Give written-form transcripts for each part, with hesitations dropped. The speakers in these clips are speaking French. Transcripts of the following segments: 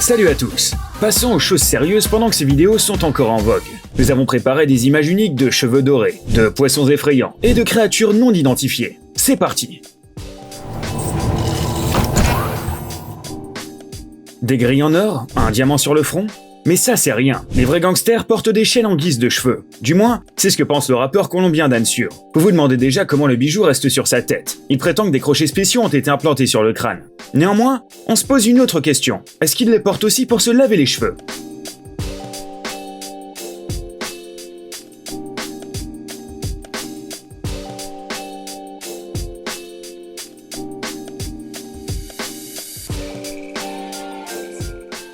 Salut à tous. Passons aux choses sérieuses pendant que ces vidéos sont encore en vogue. Nous avons préparé des images uniques de cheveux dorés, de poissons effrayants et de créatures non identifiées. C'est parti. Des grilles en or, un diamant sur le front? Mais ça c'est rien, les vrais gangsters portent des chaînes en guise de cheveux. Du moins, c'est ce que pense le rappeur colombien Dansur. Vous vous demandez déjà comment le bijou reste sur sa tête. Il prétend que des crochets spéciaux ont été implantés sur le crâne. Néanmoins, on se pose une autre question. Est-ce qu'il les porte aussi pour se laver les cheveux?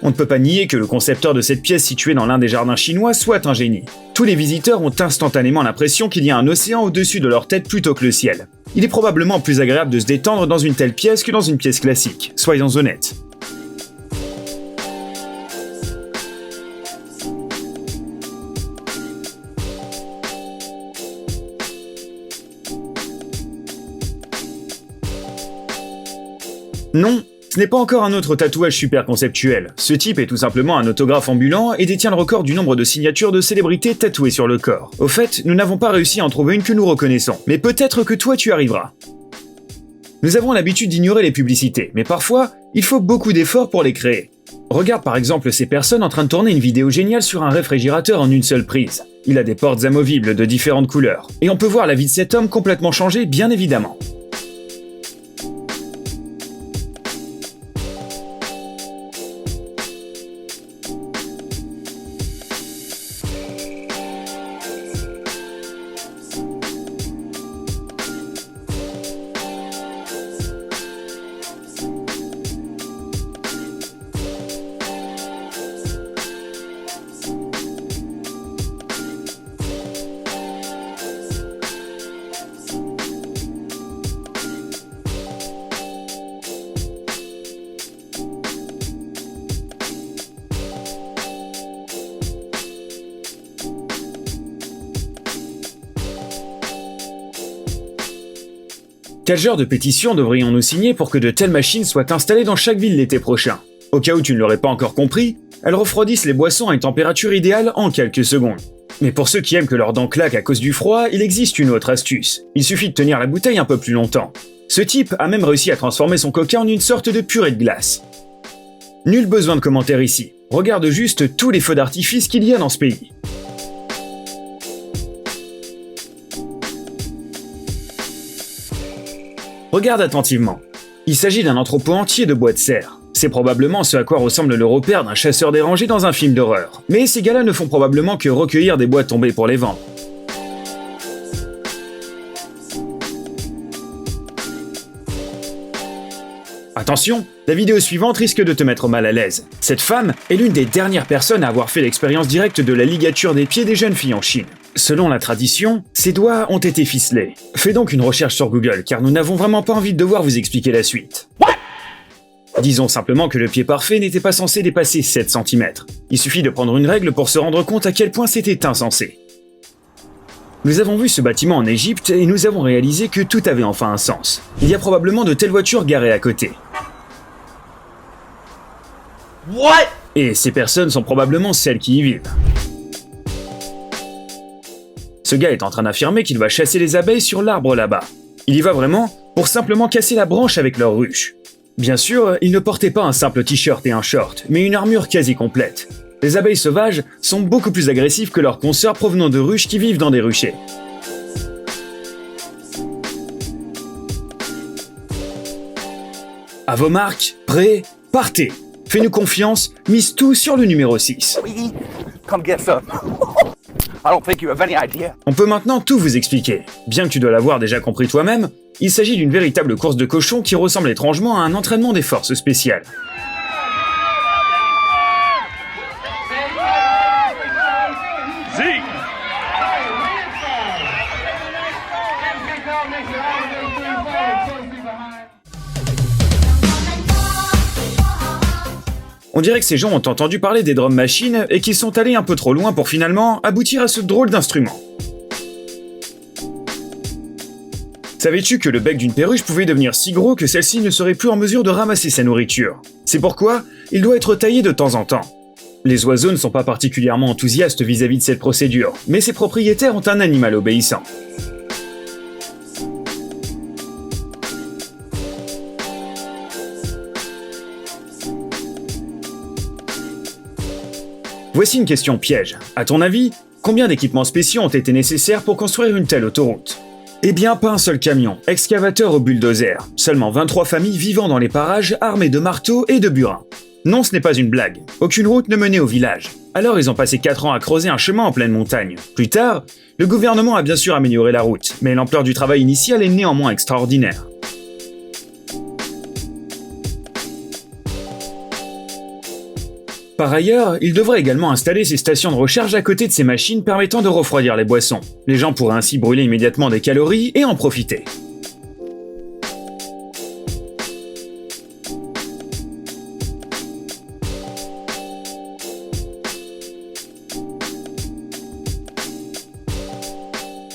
On ne peut pas nier que le concepteur de cette pièce située dans l'un des jardins chinois soit un génie. Tous les visiteurs ont instantanément l'impression qu'il y a un océan au-dessus de leur tête plutôt que le ciel. Il est probablement plus agréable de se détendre dans une telle pièce que dans une pièce classique, soyons honnêtes. Non, ce n'est pas encore un autre tatouage super conceptuel. Ce type est tout simplement un autographe ambulant et détient le record du nombre de signatures de célébrités tatouées sur le corps. Au fait, nous n'avons pas réussi à en trouver une que nous reconnaissons, mais peut-être que toi tu arriveras. Nous avons l'habitude d'ignorer les publicités, mais parfois, il faut beaucoup d'efforts pour les créer. Regarde par exemple ces personnes en train de tourner une vidéo géniale sur un réfrigérateur en une seule prise. Il a des portes amovibles de différentes couleurs, et on peut voir la vie de cet homme complètement changer bien évidemment. Quel genre de pétition devrions-nous signer pour que de telles machines soient installées dans chaque ville l'été prochain? Au cas où tu ne l'aurais pas encore compris, elles refroidissent les boissons à une température idéale en quelques secondes. Mais pour ceux qui aiment que leurs dents claquent à cause du froid, il existe une autre astuce. Il suffit de tenir la bouteille un peu plus longtemps. Ce type a même réussi à transformer son coca en une sorte de purée de glace. Nul besoin de commentaires ici. Regarde juste tous les feux d'artifice qu'il y a dans ce pays. Regarde attentivement. Il s'agit d'un entrepôt entier de bois de serre. C'est probablement ce à quoi ressemble le repère d'un chasseur dérangé dans un film d'horreur. Mais ces gars-là ne font probablement que recueillir des bois tombés pour les vendre. Attention, la vidéo suivante risque de te mettre mal à l'aise. Cette femme est l'une des dernières personnes à avoir fait l'expérience directe de la ligature des pieds des jeunes filles en Chine. Selon la tradition, ses doigts ont été ficelés. Fais donc une recherche sur Google, car nous n'avons vraiment pas envie de devoir vous expliquer la suite. Disons simplement que le pied parfait n'était pas censé dépasser 7 cm. Il suffit de prendre une règle pour se rendre compte à quel point c'était insensé. Nous avons vu ce bâtiment en Égypte et nous avons réalisé que tout avait enfin un sens. Il y a probablement de telles voitures garées à côté. What? Et ces personnes sont probablement celles qui y vivent. Ce gars est en train d'affirmer qu'il va chasser les abeilles sur l'arbre là-bas. Il y va vraiment pour simplement casser la branche avec leur ruche. Bien sûr, il ne portait pas un simple t-shirt et un short, mais une armure quasi complète. Les abeilles sauvages sont beaucoup plus agressives que leurs consoeurs provenant de ruches qui vivent dans des ruchers. À vos marques, prêts, partez! Fais-nous confiance, mise tout sur le numéro 6. On peut maintenant tout vous expliquer. Bien que tu dois l'avoir déjà compris toi-même, il s'agit d'une véritable course de cochons qui ressemble étrangement à un entraînement des forces spéciales. On dirait que ces gens ont entendu parler des drum machines et qu'ils sont allés un peu trop loin pour finalement aboutir à ce drôle d'instrument. Savais-tu que le bec d'une perruche pouvait devenir si gros que celle-ci ne serait plus en mesure de ramasser sa nourriture? C'est pourquoi il doit être taillé de temps en temps. Les oiseaux ne sont pas particulièrement enthousiastes vis-à-vis de cette procédure, mais ses propriétaires ont un animal obéissant. Voici une question piège. À ton avis, combien d'équipements spéciaux ont été nécessaires pour construire une telle autoroute? Eh bien, pas un seul camion, excavateur ou bulldozer. Seulement 23 familles vivant dans les parages armées de marteaux et de burins. Non, ce n'est pas une blague. Aucune route ne menait au village. Alors ils ont passé 4 ans à creuser un chemin en pleine montagne. Plus tard, le gouvernement a bien sûr amélioré la route, mais l'ampleur du travail initial est néanmoins extraordinaire. Par ailleurs, il devrait également installer ces stations de recharge à côté de ces machines permettant de refroidir les boissons. Les gens pourraient ainsi brûler immédiatement des calories et en profiter.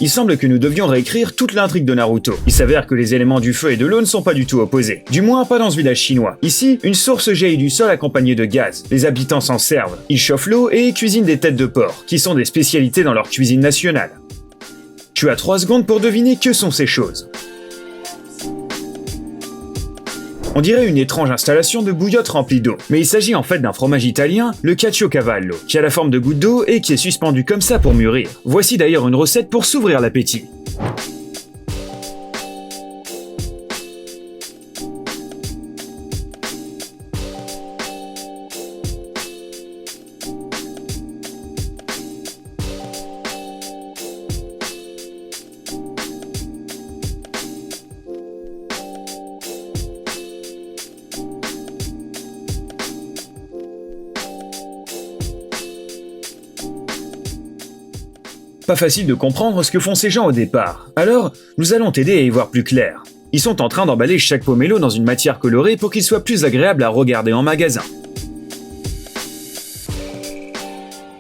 Il semble que nous devions réécrire toute l'intrigue de Naruto. Il s'avère que les éléments du feu et de l'eau ne sont pas du tout opposés. Du moins pas dans ce village chinois. Ici, une source jaillit du sol accompagnée de gaz. Les habitants s'en servent. Ils chauffent l'eau et cuisinent des têtes de porc, qui sont des spécialités dans leur cuisine nationale. Tu as 3 secondes pour deviner que sont ces choses. On dirait une étrange installation de bouillotte remplie d'eau. Mais il s'agit en fait d'un fromage italien, le caciocavallo, qui a la forme de goutte d'eau et qui est suspendu comme ça pour mûrir. Voici d'ailleurs une recette pour s'ouvrir l'appétit. Pas facile de comprendre ce que font ces gens au départ. Alors, nous allons t'aider à y voir plus clair. Ils sont en train d'emballer chaque pomelo dans une matière colorée pour qu'il soit plus agréable à regarder en magasin.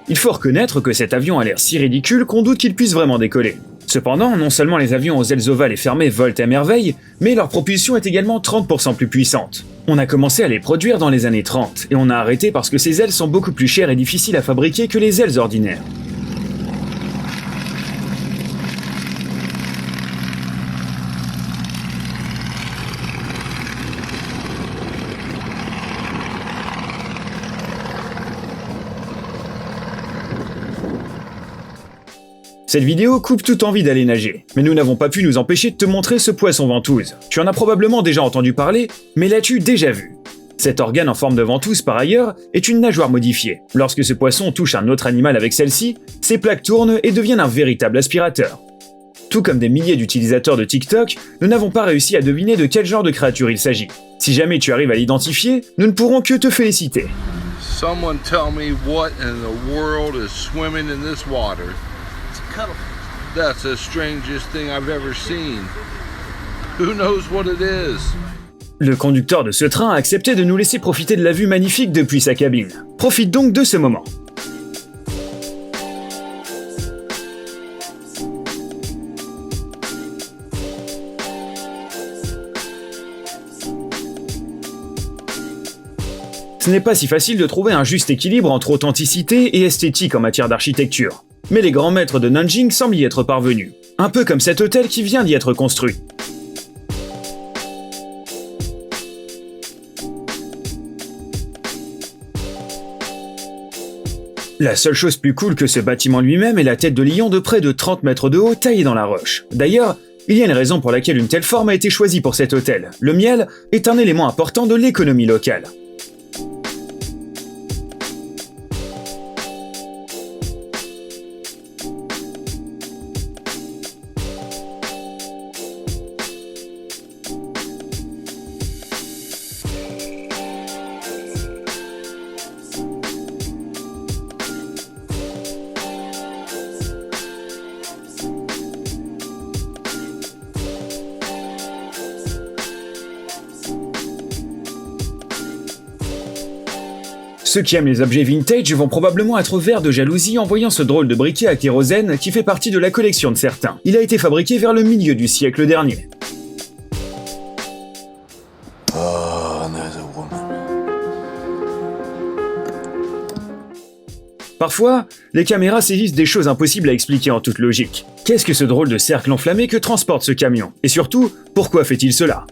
Il faut reconnaître que cet avion a l'air si ridicule qu'on doute qu'il puisse vraiment décoller. Cependant, non seulement les avions aux ailes ovales et fermées volent à merveille, mais leur propulsion est également 30% plus puissante. On a commencé à les produire dans les années 30, et on a arrêté parce que ces ailes sont beaucoup plus chères et difficiles à fabriquer que les ailes ordinaires. Cette vidéo coupe toute envie d'aller nager, mais nous n'avons pas pu nous empêcher de te montrer ce poisson ventouse. Tu en as probablement déjà entendu parler, mais l'as-tu déjà vu? Cet organe en forme de ventouse par ailleurs est une nageoire modifiée. Lorsque ce poisson touche un autre animal avec celle-ci, ses plaques tournent et deviennent un véritable aspirateur. Tout comme des milliers d'utilisateurs de TikTok, nous n'avons pas réussi à deviner de quel genre de créature il s'agit. Si jamais tu arrives à l'identifier, nous ne pourrons que te féliciter. Someone tell me what in the world is swimming in this water. That's the strangest thing I've ever seen. Who knows what it is? Le conducteur de ce train a accepté de nous laisser profiter de la vue magnifique depuis sa cabine. Profite donc de ce moment. Ce n'est pas si facile de trouver un juste équilibre entre authenticité et esthétique en matière d'architecture. Mais les grands maîtres de Nanjing semblent y être parvenus. Un peu comme cet hôtel qui vient d'y être construit. La seule chose plus cool que ce bâtiment lui-même est la tête de lion de près de 30 mètres de haut taillée dans la roche. D'ailleurs, il y a une raison pour laquelle une telle forme a été choisie pour cet hôtel. Le miel est un élément important de l'économie locale. Ceux qui aiment les objets vintage vont probablement être verts de jalousie en voyant ce drôle de briquet à kérosène qui fait partie de la collection de certains. Il a été fabriqué vers le milieu du siècle dernier. Parfois, les caméras saisissent des choses impossibles à expliquer en toute logique. Qu'est-ce que ce drôle de cercle enflammé que transporte ce camion? Et surtout, pourquoi fait-il cela?